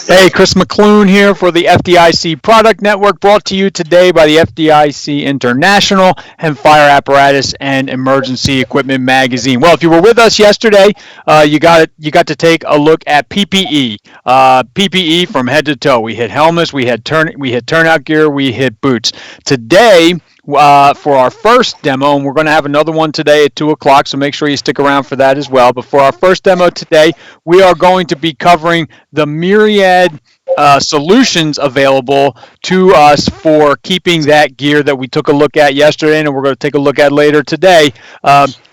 Hey, Chris McClune here for the FDIC Product Network, brought to you today by the FDIC International and Fire Apparatus and Emergency Equipment Magazine. Well, if you were with us yesterday, you got to take a look at PPE. PPE from head to toe. We hit helmets, we hit turnout gear, we hit boots. Today, for our first demo, and we're going to have another one today at 2 o'clock, so make sure you stick around for that as well. But for our first demo today, we are going to be covering the myriad solutions available to us for keeping that gear that we took a look at yesterday, and we're going to take a look at later today,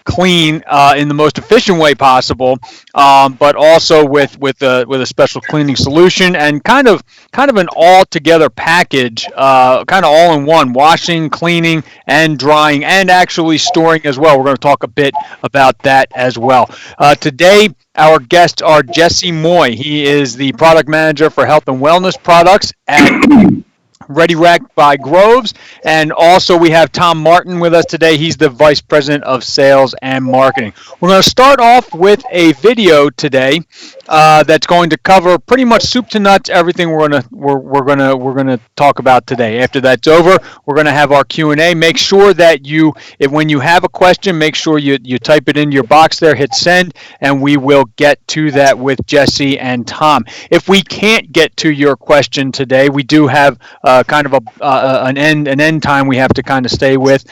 clean in the most efficient way possible, but also with a special cleaning solution and kind of an all together package, kind of all in one: washing, cleaning, and drying, and actually storing as well. We're going to talk a bit about that as well. Today, our guests are Jesse Moy. He is the product manager for health and wellness products at Ready Rack by Groves. And also we have Tom Martin with us today. He's the Vice President of Sales and Marketing. We're going to start off with a video today that's going to cover pretty much soup to nuts everything we're going to talk about today. After that's over, we're going to have our Q&A. Make sure that when you have a question, make sure you type it into your box there, hit send, and we will get to that with Jesse and Tom. If we can't get to your question today, we do have kind of an end time we have to kind of stay with.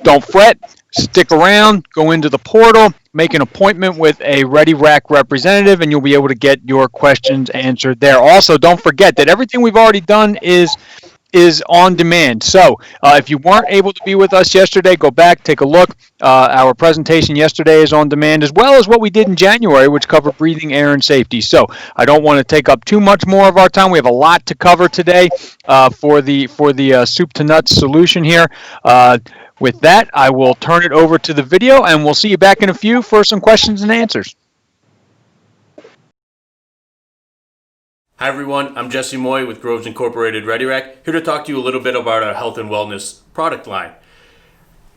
Don't fret. Stick around, go into the portal, make an appointment with a Ready Rack representative, and you'll be able to get your questions answered there. Also, don't forget that everything we've already done is on demand. So if you weren't able to be with us yesterday, go back, take a look. Our presentation yesterday is on demand, as well as what we did in January, which covered breathing, air, and safety. So I don't want to take up too much more of our time. We have a lot to cover today for the soup to nuts solution here. With that, I will turn it over to the video, and we'll see you back in a few for some questions and answers. Hi everyone, I'm Jesse Moy with Groves Incorporated Ready Rack, here to talk to you a little bit about our health and wellness product line.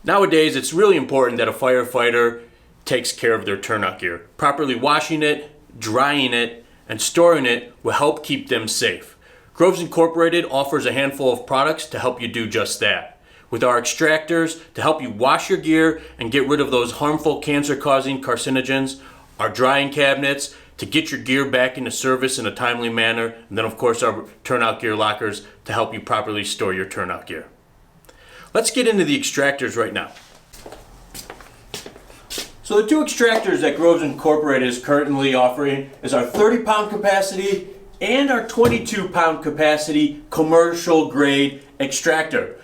Nowadays, it's really important that a firefighter takes care of their turnout gear. Properly washing it, drying it, and storing it will help keep them safe. Groves Incorporated offers a handful of products to help you do just that. With our extractors to help you wash your gear and get rid of those harmful cancer-causing carcinogens, our drying cabinets to get your gear back into service in a timely manner, and then of course our turnout gear lockers to help you properly store your turnout gear. Let's get into the extractors right now. So the two extractors that Groves Incorporated is currently offering is our 30-pound capacity and our 22-pound capacity commercial grade extractor.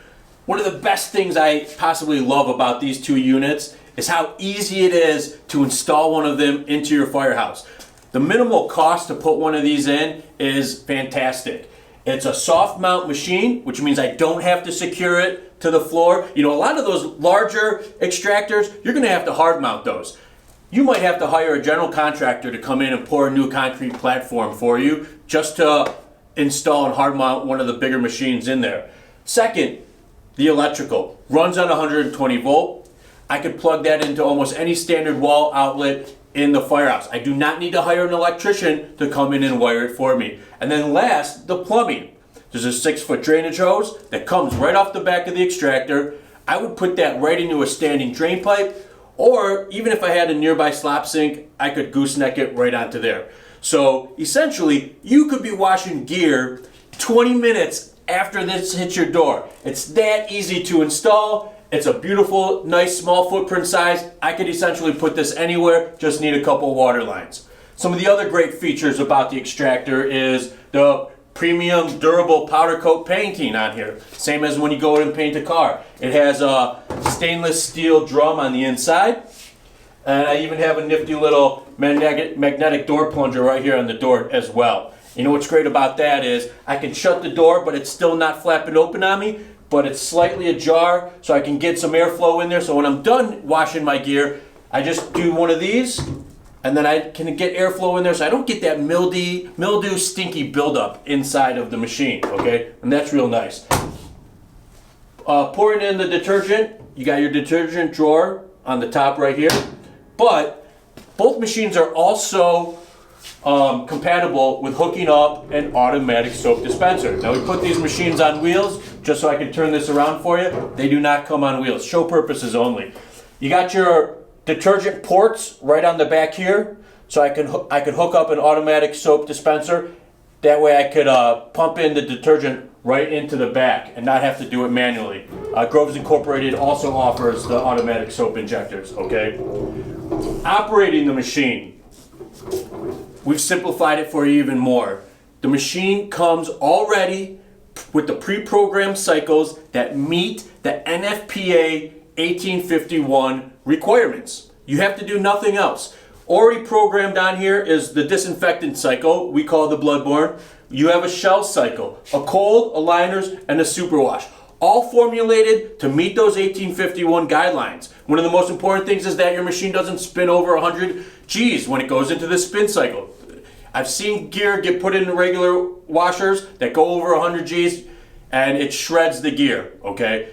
One of the best things I possibly love about these two units is how easy it is to install one of them into your firehouse. The minimal cost to put one of these in is fantastic. It's a soft mount machine, which means I don't have to secure it to the floor. You know, a lot of those larger extractors, you're going to have to hard mount those. You might have to hire a general contractor to come in and pour a new concrete platform for you just to install and hard mount one of the bigger machines in there. Second, the electrical runs on 120 volt. I could plug that into almost any standard wall outlet in the firehouse. I do not need to hire an electrician to come in and wire it for me. And then last, the plumbing. There's a 6-foot drainage hose that comes right off the back of the extractor. I would put that right into a standing drain pipe, or even if I had a nearby slop sink, I could gooseneck it right onto there. So essentially, you could be washing gear 20 minutes after this hits your door. It's that easy to install. It's a beautiful, nice, small footprint size. I could essentially put this anywhere, just need a couple water lines. Some of the other great features about the extractor is the premium durable powder coat painting on here. Same as when you go in and paint a car. It has a stainless steel drum on the inside. And I even have a nifty little magnetic door plunger right here on the door as well. You know what's great about that is I can shut the door, but it's still not flapping open on me, but it's slightly ajar so I can get some airflow in there. So when I'm done washing my gear, I just do one of these and then I can get airflow in there so I don't get that mildew, stinky buildup inside of the machine, okay? And that's real nice. Pouring in the detergent, you got your detergent drawer on the top right here, but both machines are also compatible with hooking up an automatic soap dispenser. Now we put these machines on wheels, just so I can turn this around for you. They do not come on wheels, show purposes only. You got your detergent ports right on the back here, so I could hook up an automatic soap dispenser. That way I could pump in the detergent right into the back and not have to do it manually. Groves Incorporated also offers the automatic soap injectors, okay? Operating the machine, we've simplified it for you even more. The machine comes already with the pre-programmed cycles that meet the NFPA 1851 requirements. You have to do nothing else. Already programmed on here is the disinfectant cycle, we call the bloodborne. You have a shell cycle, a cold, a liners, and a superwash. All formulated to meet those 1851 guidelines. One of the most important things is that your machine doesn't spin over 100 Gs when it goes into the spin cycle. I've seen gear get put in regular washers that go over 100 Gs and it shreds the gear, okay?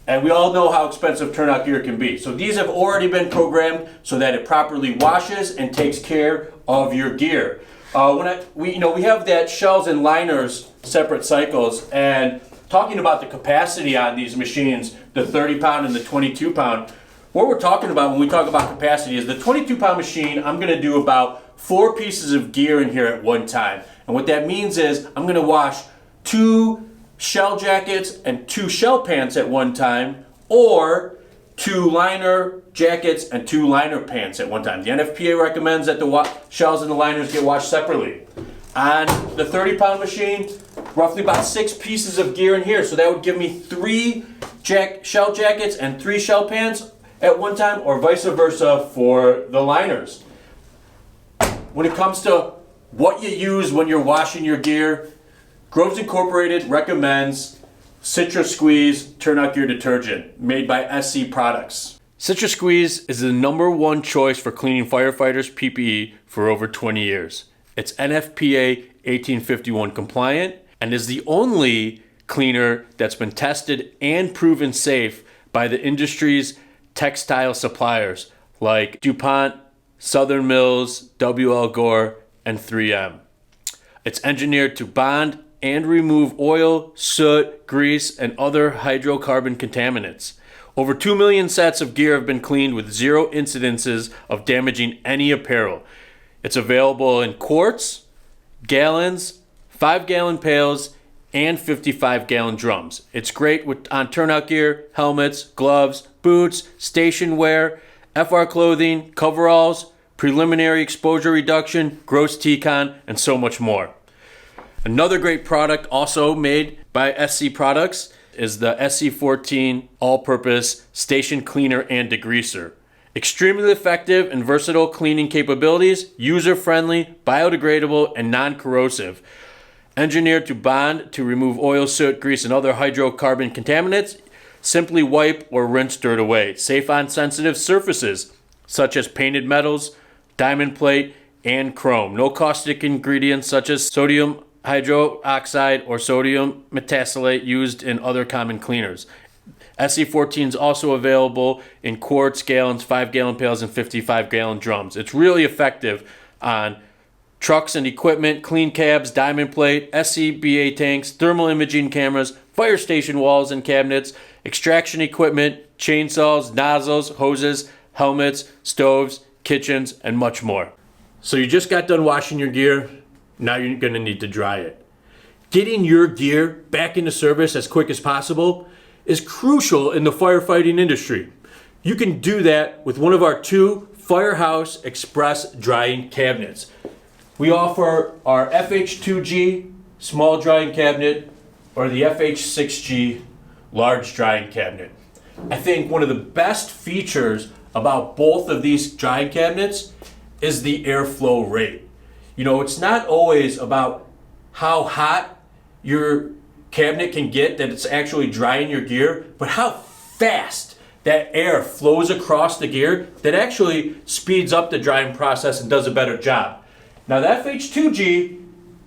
And we all know how expensive turnout gear can be. So these have already been programmed so that it properly washes and takes care of your gear. We have that shells and liners separate cycles, and talking about the capacity on these machines, the 30 pound and the 22 pound, what we're talking about when we talk about capacity is the 22 pound machine, I'm gonna do about 4 pieces of gear in here at one time. And what that means is I'm gonna wash 2 shell jackets and 2 shell pants at one time, or 2 liner jackets and 2 liner pants at one time. The NFPA recommends that the shells and the liners get washed separately. On the 30 pound machine, roughly about 6 pieces of gear in here. So that would give me 3 shell jackets and 3 shell pants at one time, or vice versa for the liners. When it comes to what you use when you're washing your gear, Groves Incorporated recommends Citrus Squeeze Turnout Gear Detergent, made by SC Products. Citrus Squeeze is the #1 choice for cleaning firefighters' PPE for over 20 years. It's NFPA 1851 compliant and is the only cleaner that's been tested and proven safe by the industry's textile suppliers like DuPont, Southern Mills, WL Gore, and 3M. It's engineered to bond and remove oil, soot, grease, and other hydrocarbon contaminants. Over 2 million sets of gear have been cleaned with 0 incidences of damaging any apparel. It's available in quarts, gallons, 5-gallon pails, and 55-gallon drums. It's great on turnout gear, helmets, gloves, boots, station wear, FR clothing, coveralls, preliminary exposure reduction, gross TCON, and so much more. Another great product also made by SC Products is the SC14 All-Purpose Station Cleaner and Degreaser. Extremely effective and versatile cleaning capabilities, user-friendly, biodegradable, and non-corrosive. Engineered to bond to remove oil, soot, grease, and other hydrocarbon contaminants. Simply wipe or rinse dirt away. Safe on sensitive surfaces such as painted metals, diamond plate, and chrome. No caustic ingredients such as sodium hydroxide or sodium metasolate used in other common cleaners. SC14 is also available in quarts, gallons, 5-gallon pails, and 55-gallon drums. It's really effective on trucks and equipment, clean cabs, diamond plate, SCBA tanks, thermal imaging cameras, fire station walls and cabinets, extraction equipment, chainsaws, nozzles, hoses, helmets, stoves, kitchens, and much more. So you just got done washing your gear. Now you're going to need to dry it. Getting your gear back into service as quick as possible is crucial in the firefighting industry. You can do that with one of our 2 Firehouse Express drying cabinets. We offer our FH2G small drying cabinet or the FH6G large drying cabinet. I think one of the best features about both of these drying cabinets is the airflow rate. You know, it's not always about how hot your cabinet can get that it's actually drying your gear, but how fast that air flows across the gear that actually speeds up the drying process and does a better job. Now the FH2G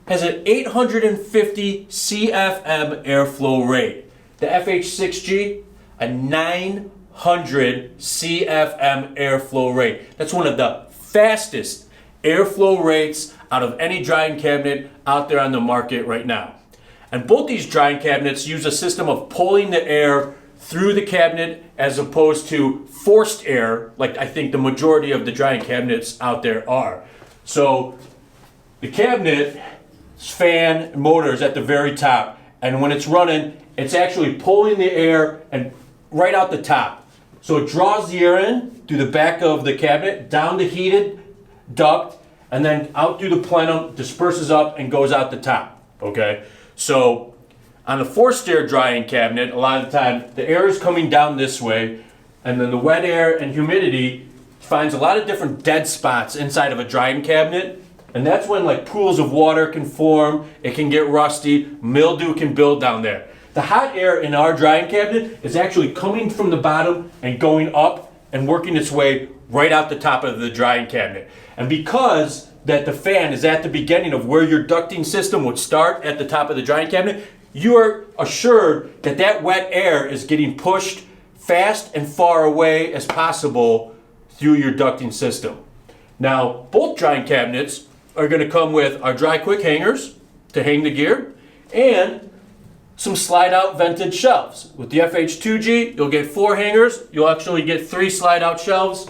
has an 850 CFM airflow rate. The FH6G, a 900 CFM airflow rate. That's one of the fastest airflow rates out of any drying cabinet out there on the market right now. And both these drying cabinets use a system of pulling the air through the cabinet as opposed to forced air, like I think the majority of the drying cabinets out there are. So the cabinet's fan motor is at the very top, and when it's running, it's actually pulling the air and right out the top. So it draws the air in through the back of the cabinet, down the heated duct, and then out through the plenum, disperses up and goes out the top, okay? So on a forced air drying cabinet, a lot of the time, the air is coming down this way, and then the wet air and humidity finds a lot of different dead spots inside of a drying cabinet, and that's when like pools of water can form, it can get rusty, mildew can build down there. The hot air in our drying cabinet is actually coming from the bottom and going up and working its way right out the top of the drying cabinet. And because that the fan is at the beginning of where your ducting system would start at the top of the drying cabinet, you are assured that that wet air is getting pushed fast and far away as possible through your ducting system. Now, both drying cabinets are going to come with our dry quick hangers to hang the gear and some slide out vented shelves. With the FH2G, you'll get 4 hangers. You'll actually get 3 slide out shelves.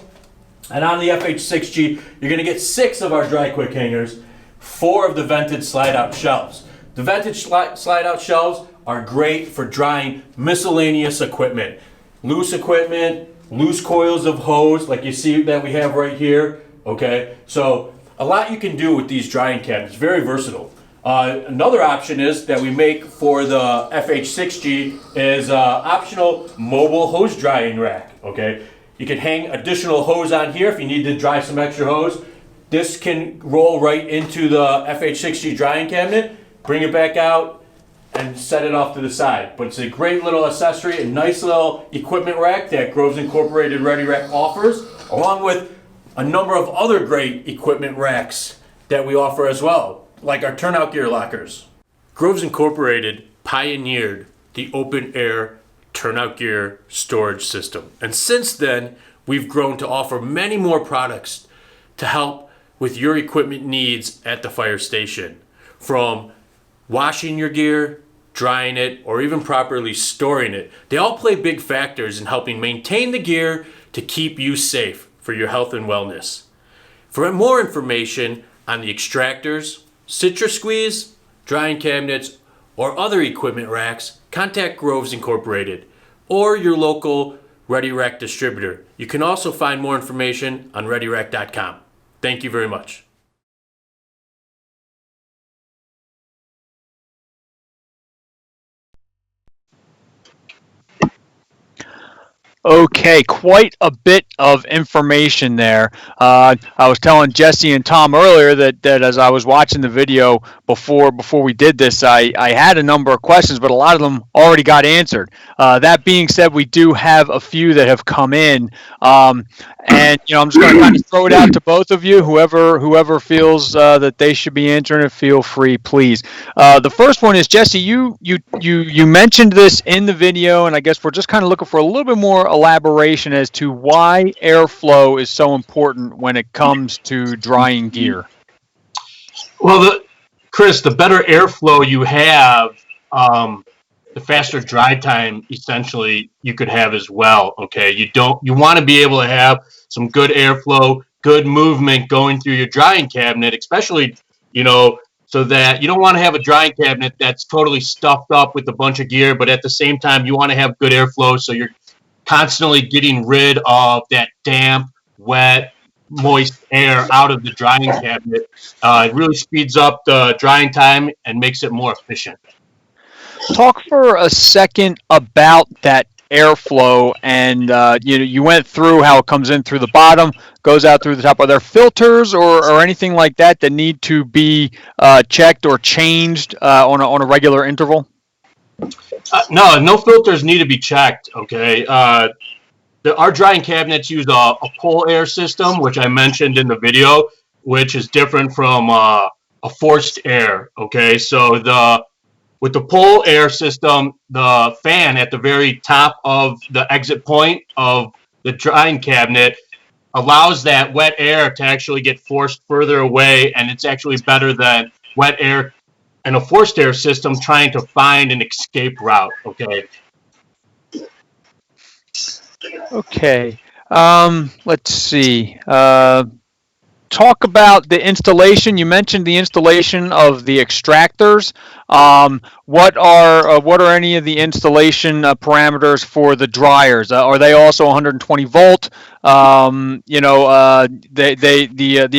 And on the FH6G, you're going to get 6 of our dry quick hangers, 4 of the vented slide out shelves. The vented slide out shelves are great for drying miscellaneous equipment. Loose equipment, loose coils of hose, like you see that we have right here, okay? So a lot you can do with these drying cabinets, very versatile. Another option is that we make for the FH6G is optional mobile hose drying rack, okay? You can hang additional hose on here if you need to dry some extra hose. This can roll right into the FH6G drying cabinet, bring it back out, and set it off to the side. But it's a great little accessory, a nice little equipment rack that Groves Incorporated Ready Rack offers, along with a number of other great equipment racks that we offer as well, like our turnout gear lockers. Groves Incorporated pioneered the open air turnout gear storage system. And since then, we've grown to offer many more products to help with your equipment needs at the fire station. From washing your gear, drying it, or even properly storing it. They all play big factors in helping maintain the gear to keep you safe for your health and wellness. For more information on the extractors, citrus squeeze, drying cabinets, or other equipment racks, contact Groves Incorporated or your local Ready Rack distributor. You can also find more information on ReadyRack.com. Thank you very much. Okay, quite a bit of information there. I was telling Jesse and Tom earlier that as I was watching the video before we did this, I had a number of questions, but a lot of them already got answered. That being said, we do have a few that have come in, and I'm just going to kind of throw it out to both of you. Whoever feels that they should be answering it, feel free, please. The first one is Jesse. You mentioned this in the video, and I guess we're just kind of looking for a little bit more elaboration as to why airflow is so important when it comes to drying gear. Well, Chris, the better airflow you have, the faster dry time essentially you could have as well. Okay, you want to be able to have some good airflow, good movement going through your drying cabinet, especially so that you don't want to have a drying cabinet that's totally stuffed up with a bunch of gear, but at the same time you want to have good airflow so you're constantly getting rid of that damp, wet, moist air out of the drying cabinet. It really speeds up the drying time and makes it more efficient. Talk for a second about that airflow, and you went through how it comes in through the bottom, goes out through the top. Are there filters or anything like that need to be checked or changed on a regular interval? No filters need to be checked, okay? Our drying cabinets use a pull air system, which I mentioned in the video, which is different from a forced air, okay? So with the pull air system, the fan at the very top of the exit point of the drying cabinet allows that wet air to actually get forced further away, and it's actually better than wet air and a forced air system trying to find an escape route. Okay. Okay. Let's see. Talk about the installation. You mentioned the installation of the extractors. What are any of the installation parameters for the dryers? Are they also 120 volt? The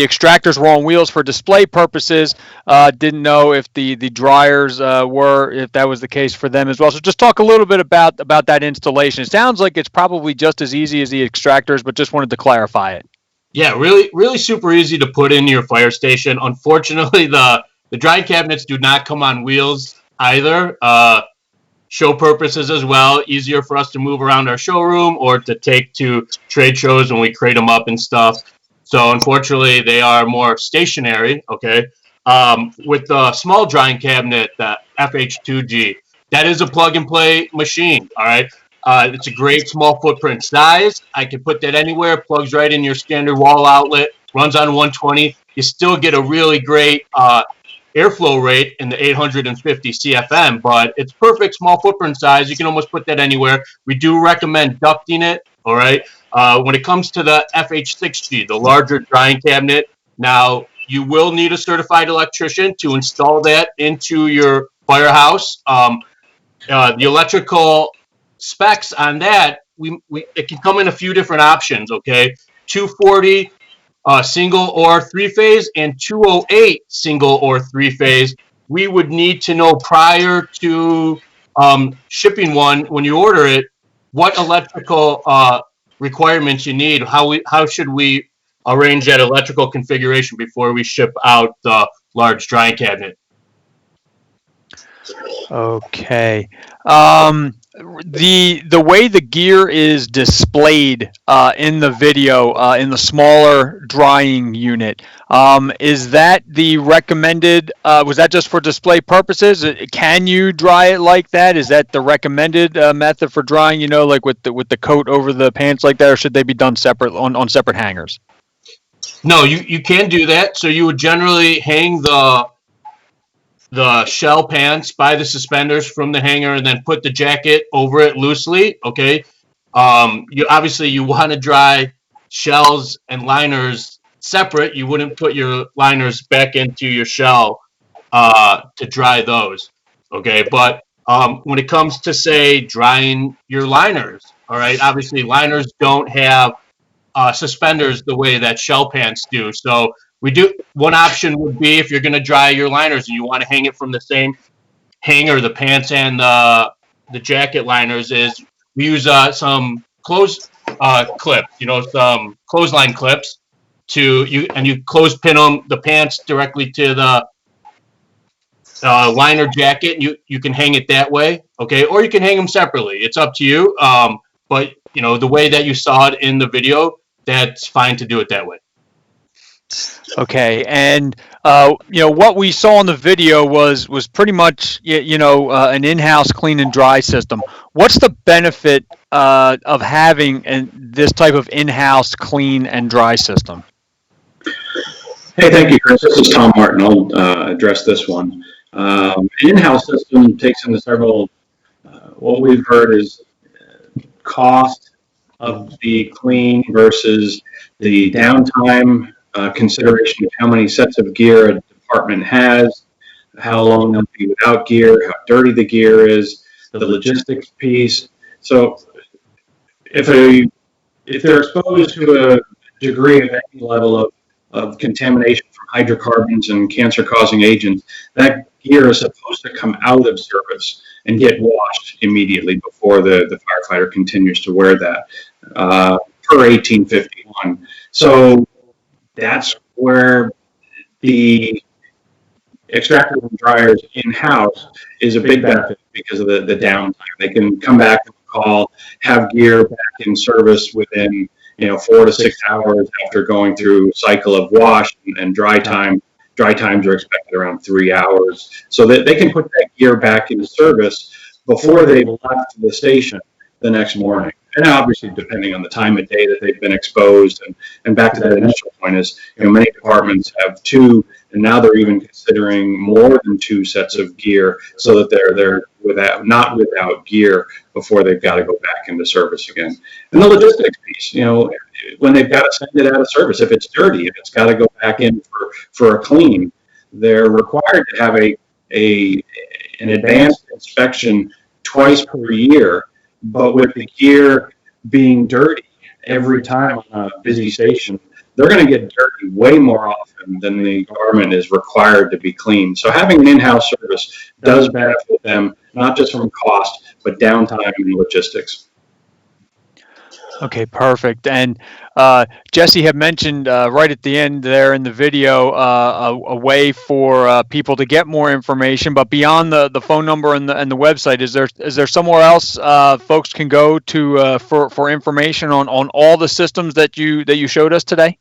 extractors were on wheels for display purposes. Didn't know if the dryers if that was the case for them as well. So just talk a little bit about that installation. It sounds like it's probably just as easy as the extractors, but just wanted to clarify it. Yeah, really, really super easy to put in your fire station. Unfortunately, the drying cabinets do not come on wheels either. Show purposes as well. Easier for us to move around our showroom or to take to trade shows when we crate them up and stuff. So unfortunately, they are more stationary. Okay. With the small drying cabinet, the FH2G, that is a plug and play machine. All right. It's a great small footprint size. I can put that anywhere. Plugs right in your standard wall outlet. Runs on 120. You still get a really great airflow rate in the 850 CFM, but it's perfect small footprint size. You can almost put that anywhere. We do recommend ducting it. All right. When it comes to the FH6G, the larger drying cabinet, now you will need a certified electrician to install that into your firehouse. The electrical specs on that, it can come in a few different options. Okay, 240 single or three phase and 208 single or three phase. We would need to know prior to shipping one when you order it what electrical requirements you need. How should we arrange that electrical configuration before we ship out the large drying cabinet? Okay. The way the gear is displayed in the video in the smaller drying unit, is that the recommended? Was that just for display purposes? Can you dry it like that? Is that the recommended method for drying? Like with the coat over the pants like that, or should they be done separate on separate hangers? No, you can do that. So you would generally hang the shell pants by the suspenders from the hanger and then put the jacket over it loosely. Okay. You want to dry shells and liners separate. You wouldn't put your liners back into your shell to dry those. Okay. But when it comes to, say, drying your liners, all right, obviously liners don't have suspenders the way that shell pants do. So we do. One option would be if you're going to dry your liners and you want to hang it from the same hanger, the pants and the jacket liners, is we use some clothes clips, some clothesline clips you close pin them the pants directly to the liner jacket. You can hang it that way, okay, or you can hang them separately. It's up to you. But the way that you saw it in the video, that's fine to do it that way. Okay, and what we saw in the video was pretty much an in-house clean and dry system. What's the benefit of having this type of in-house clean and dry system? Hey, thank you, Chris. This is Tom Martin. I'll address this one. An in-house system takes into several. What we've heard is cost of the clean versus the downtime. Consideration of how many sets of gear a department has, how long they'll be without gear, how dirty the gear is, the logistics piece. So if they're exposed to a degree of any level of contamination from hydrocarbons and cancer-causing agents, that gear is supposed to come out of service and get washed immediately before the firefighter continues to wear that, per 1851. So that's where the extractors and dryers in-house is a big benefit because of the downtime. They can come back and call, have gear back in service within 4 to 6 hours after going through a cycle of wash and dry time. Dry times are expected around 3 hours, so that they can put that gear back into service before they've left the station the next morning. And obviously, depending on the time of day that they've been exposed, and back to that initial point is, many departments have two, and now they're even considering more than two sets of gear, so that they're not without gear before they've got to go back into service again. And the logistics piece, when they've got to send it out of service, if it's dirty, if it's got to go back in for a clean, they're required to have an advanced inspection twice per year. But with the gear being dirty every time on a busy station, they're going to get dirty way more often than the garment is required to be cleaned. So having an in-house service does benefit them, not just from cost, but downtime and logistics. Okay, perfect. And Jesse had mentioned right at the end there in the video a way for people to get more information. But beyond the phone number and the website, is there somewhere else folks can go to for information on all the systems that you showed us today?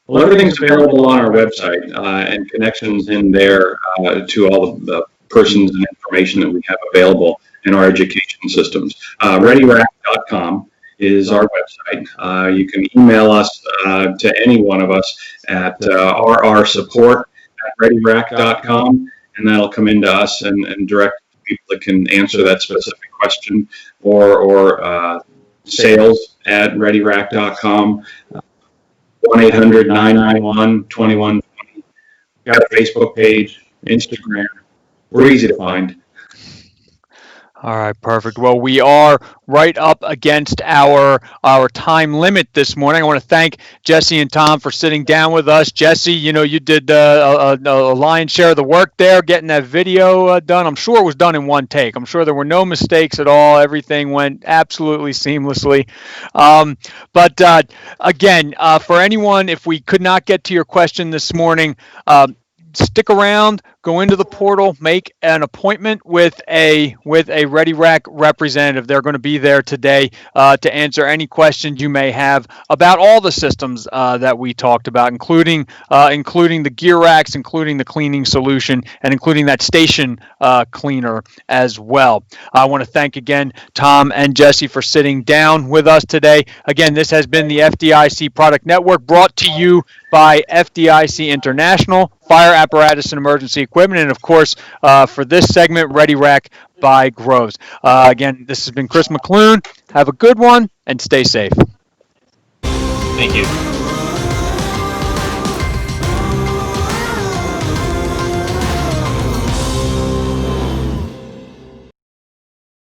Well, everything's available on our website and connections in there to all of the persons and information that we have available in our education systems. ReadyRack.com is our website. You can email us to any one of us at rrsupport@readyrack.com, and that'll come into us and direct people that can answer that specific question, or sales@readyrack.com, 1-800-991-2120. We've got a Facebook page, Instagram. We're easy to find. All right, perfect. Well, we are right up against our time limit this morning. I want to thank Jesse and Tom for sitting down with us. Jesse, you did a lion's share of the work there, getting that video done. I'm sure it was done in one take. I'm sure there were no mistakes at all. Everything went absolutely seamlessly. But again, for anyone, if we could not get to your question this morning, stick around, go into the portal, make an appointment with a Ready Rack representative. They're going to be there today to answer any questions you may have about all the systems that we talked about, including the gear racks, including the cleaning solution, and including that station cleaner as well. I want to thank again Tom and Jesse for sitting down with us today. Again, this has been the FDIC Product Network, brought to you by FDIC International, Fire Apparatus and Emergency Equipment, and of course, for this segment, Ready Rack by Groves. Again, this has been Chris McClune. Have a good one and stay safe. Thank you.